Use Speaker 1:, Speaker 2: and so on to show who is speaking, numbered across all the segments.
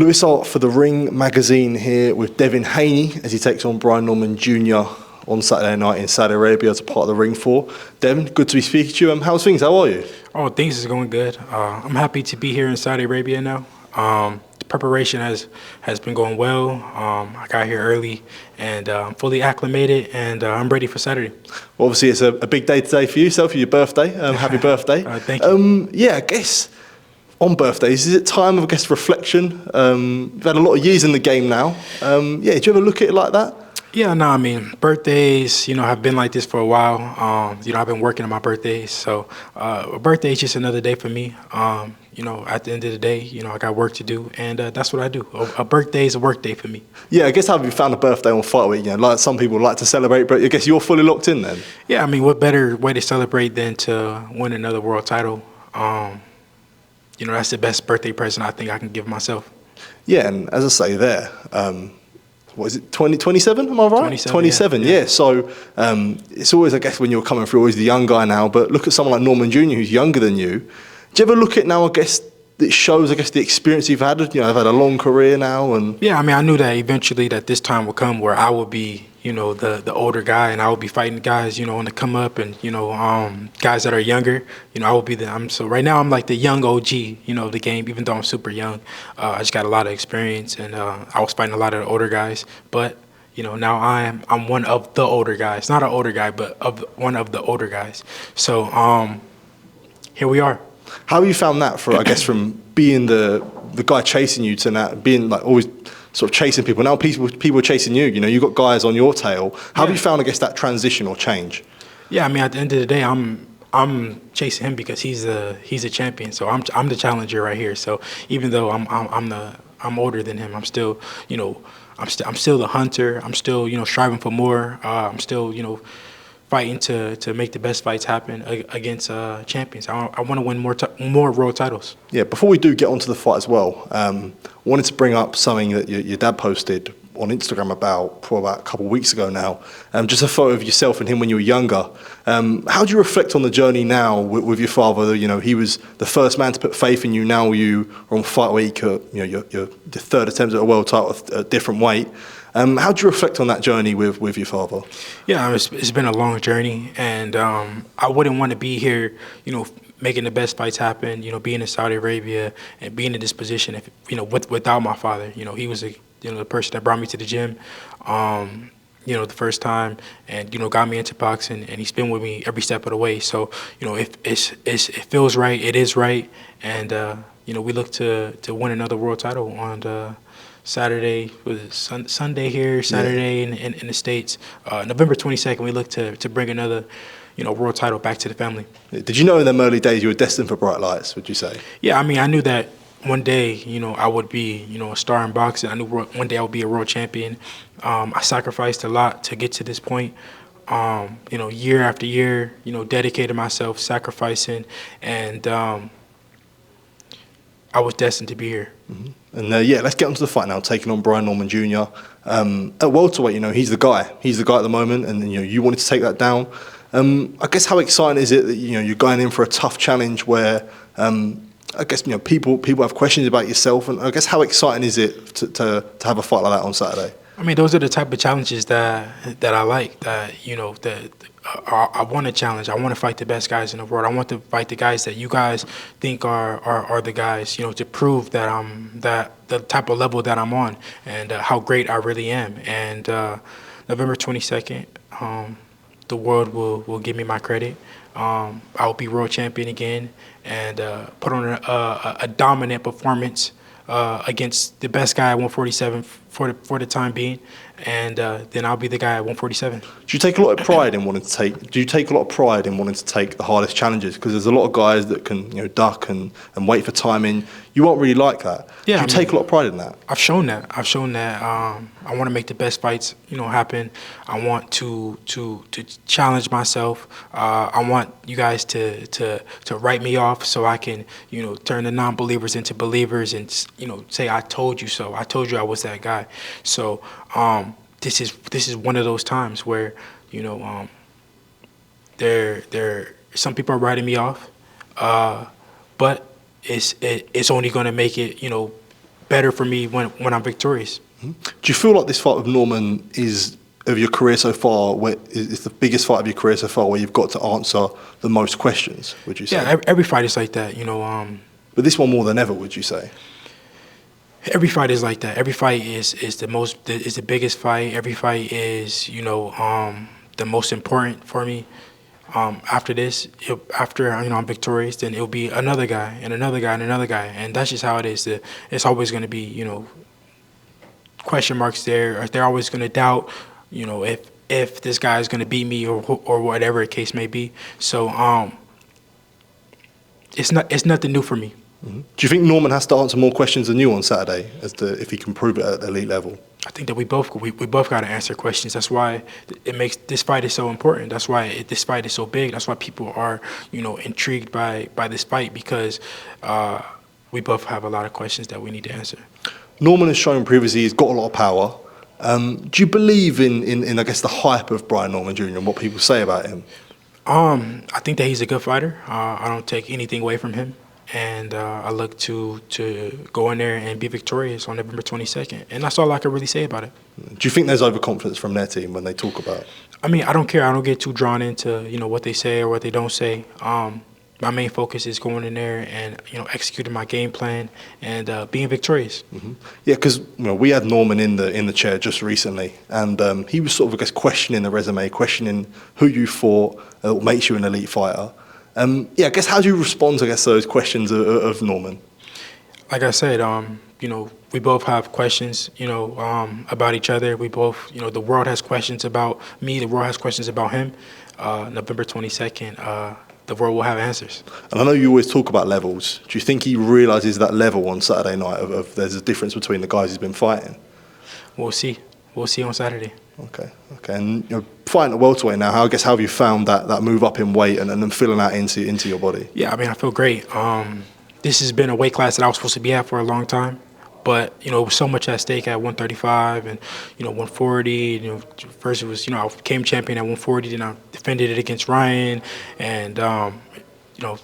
Speaker 1: Lewis Art for The Ring magazine here with Devin Haney as he takes on Brian Norman Jr. on Saturday night in Saudi Arabia as a part of the Ring 4. Devin, good to be speaking to you. How's things? How are you?
Speaker 2: Oh, things is going good. I'm happy to be here in Saudi Arabia now. The preparation has been going well. I got here early and I'm fully acclimated, and I'm ready for Saturday.
Speaker 1: Well, obviously, it's a big day today for yourself, for your birthday. Happy birthday.
Speaker 2: Thank you.
Speaker 1: Yeah, I guess on birthdays, is it time of, I guess, reflection? You've had a lot of years in the game now. Do you ever look at it like that?
Speaker 2: Yeah, no, I mean, birthdays, have been like this for a while. I've been working on my birthdays. So a birthday is just another day for me. At the end of the day, I got work to do, and that's what I do. A birthday is a work day for me.
Speaker 1: Yeah, I guess how have you found a birthday on Fight Week? Like some people like to celebrate, but I guess you're fully locked in then?
Speaker 2: Yeah, I mean, what better way to celebrate than to win another world title? That's the best birthday present I think I can give myself.
Speaker 1: Yeah, and as I say there, what is it, 27, am I right? 27, yeah. So it's always, I guess, when you're coming through, always the young guy now, but look at someone like Norman Jr., who's younger than you. Do you ever look at now, I guess, it shows, I guess, the experience you've had? I've had a long career now. And
Speaker 2: yeah, I mean, I knew that eventually that this time would come where I would be, the older guy, and I would be fighting guys, on the come up, and, guys that are younger. I would be so right now I'm like the young OG, of the game, even though I'm super young. I just got a lot of experience, and I was fighting a lot of the older guys. But, now I'm one of the older guys. Not an older guy, but one of the older guys. So here we are.
Speaker 1: How have you found that I guess, from being the guy chasing you to now being like always sort of chasing people? Now people are chasing you. You've got guys on your tail. How have you found, I guess, that transition or change? Yeah,
Speaker 2: I mean, at the end of the day, I'm chasing him because he's a champion. So I'm the challenger right here. So even though I'm older than him, I'm still I'm still the hunter. I'm still striving for more. I'm still fighting to make the best fights happen against champions. I want to win more world titles.
Speaker 1: Yeah, before we do get onto the fight as well, I wanted to bring up something that your dad posted on Instagram about a couple of weeks ago now. Just a photo of yourself and him when you were younger. How do you reflect on the journey now with your father? He was the first man to put faith in you. Now you are on Fight Week. Your third attempt at a world title at a different weight. How do you reflect on that journey with your father?
Speaker 2: Yeah, it's been a long journey, and I wouldn't want to be here, making the best fights happen, being in Saudi Arabia and being in this position, without my father. He was the person that brought me to the gym, the first time, and got me into boxing, and he's been with me every step of the way. So if it feels right, it is right, and we look to win another world title on Saturday, Sunday here, Saturday in the States. November 22nd, we look to bring another, world title back to the family.
Speaker 1: Did you know in them early days you were destined for bright lights, would you say? Yeah,
Speaker 2: I mean, I knew that one day, I would be, a star in boxing. I knew one day I would be a world champion. I sacrificed a lot to get to this point. Year after year, dedicated myself, sacrificing, and I was destined to be here.
Speaker 1: Mm-hmm. And let's get onto the fight now, taking on Brian Norman Jr. At welterweight, he's the guy. He's the guy at the moment, and you wanted to take that down. I guess how exciting is it that you're going in for a tough challenge where I guess people have questions about yourself, and I guess how exciting is it to have a fight like that on Saturday?
Speaker 2: I mean, those are the type of challenges that I like. That I want to challenge. I want to fight the best guys in the world. I want to fight the guys that you guys think are the guys. To prove that I'm the type of level that I'm on, and how great I really am. And November 22nd, the world will give me my credit. I'll be world champion again, and put on a dominant performance against the best guy at 147 for the time being, and then I'll be the guy at 147.
Speaker 1: Do you take a lot of pride in wanting to take? Do you take a lot of pride in wanting to take the hardest challenges? Because there's a lot of guys that can duck and wait for timing. You won't really like that. Yeah, do you take a lot of pride in that?
Speaker 2: I've shown that. I want to make the best fights happen. I want to challenge myself. I want you guys to write me off so I can turn the non-believers into believers and say I told you so. I told you I was that guy. So this is one of those times where some people are writing me off, but it's only going to make it better for me when I'm victorious.
Speaker 1: Do you feel like this fight with Norman is, of your career so far, is the biggest fight of your career so far, where you've got to answer the most questions, would you say?
Speaker 2: Yeah, every fight is like that,
Speaker 1: But this one more than ever, would you say?
Speaker 2: Every fight is like that. Every fight is the biggest fight. Every fight is the most important for me. After this, after I'm victorious, then it'll be another guy and another guy and another guy, and that's just how it is. It's always going to be question marks there. They're always going to doubt if this guy is going to beat me or whatever the case may be. So it's nothing new for me.
Speaker 1: Do you think Norman has to answer more questions than you on Saturday, if he can prove it at the elite level?
Speaker 2: I think that we both got to answer questions. That's why it makes this fight is so important. That's why this fight is so big. That's why people are intrigued by this fight, because we both have a lot of questions that we need to answer.
Speaker 1: Norman has shown previously he's got a lot of power. Do you believe in I guess the hype of Brian Norman Jr. and what people say about him?
Speaker 2: I think that he's a good fighter. I don't take anything away from him. And I look to go in there and be victorious on November 22nd. And that's all I can really say about it.
Speaker 1: Do you think there's overconfidence from their team when they talk about it?
Speaker 2: I mean, I don't care. I don't get too drawn into, what they say or what they don't say. My main focus is going in there and, executing my game plan and being victorious.
Speaker 1: Mm-hmm. Yeah, because we had Norman in the chair just recently, and he was sort of, I guess, questioning the resume, questioning who you fought, what makes you an elite fighter. I guess, how do you respond to, those questions of Norman?
Speaker 2: Like I said, we both have questions, about each other. We both, the world has questions about me. The world has questions about him. November 22nd, the world will have answers.
Speaker 1: And I know you always talk about levels. Do you think he realises that level on Saturday night of there's a difference between the guys he's been fighting?
Speaker 2: We'll see. We'll see on Saturday.
Speaker 1: Okay. And fighting at welterweight now, how have you found that move up in weight and then filling that into your body?
Speaker 2: Yeah, I mean, I feel great. This has been a weight class that I was supposed to be at for a long time, but it was so much at stake at 135 and 140. First it was I became champion at 140, then I defended it against Ryan, and you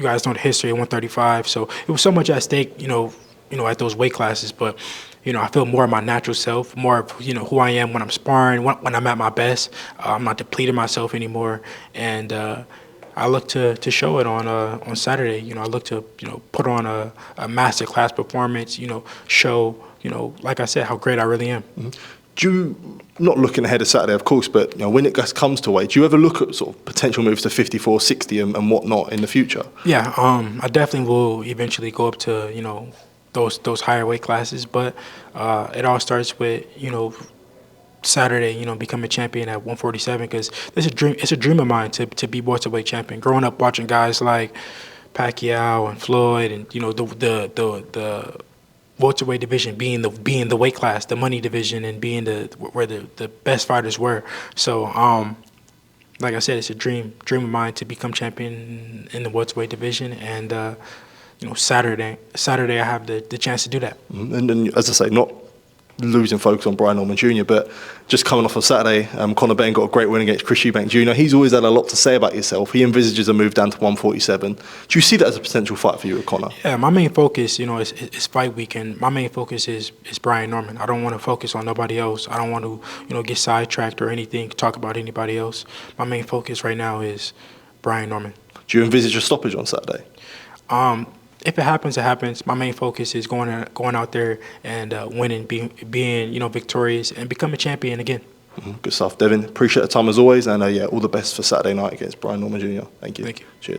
Speaker 2: guys know the history at 135. So it was so much at stake, at those weight classes, but. I feel more of my natural self, more of, who I am when I'm sparring, when I'm at my best. I'm not depleting myself anymore. And I look to show it on Saturday. I look to, put on a masterclass performance, show, like I said, how great I really am.
Speaker 1: Mm-hmm. Do you, not looking ahead of Saturday, of course, but when it comes to weight, do you ever look at sort of potential moves to 54, 60 and whatnot in the future?
Speaker 2: Yeah, I definitely will eventually go up to, those higher weight classes, but it all starts with Saturday, become a champion at 147, because it's a dream of mine to be welterweight champion. Growing up watching guys like Pacquiao and Floyd, and the welterweight division being the weight class, the money division, and being where the best fighters were. So like I said, it's a dream of mine to become champion in the welterweight division, and Saturday I have the chance to do that.
Speaker 1: And as I say, not losing focus on Brian Norman Jr., but just coming off of Saturday, Conor Benn got a great win against Chris Eubank Jr. He's always had a lot to say about yourself. He envisages a move down to 147. Do you see that as a potential fight for you with Conor?
Speaker 2: Yeah, my main focus, is fight week, and my main focus is Brian Norman. I don't want to focus on nobody else. I don't want to, get sidetracked or anything, talk about anybody else. My main focus right now is Brian Norman.
Speaker 1: Do you envisage a stoppage on Saturday?
Speaker 2: If it happens, it happens. My main focus is going out there and winning, being victorious, and become a champion again.
Speaker 1: Mm-hmm. Good stuff, Devin. Appreciate the time as always, and all the best for Saturday night against Brian Norman Jr. Thank you.
Speaker 2: Thank you.
Speaker 1: Cheers.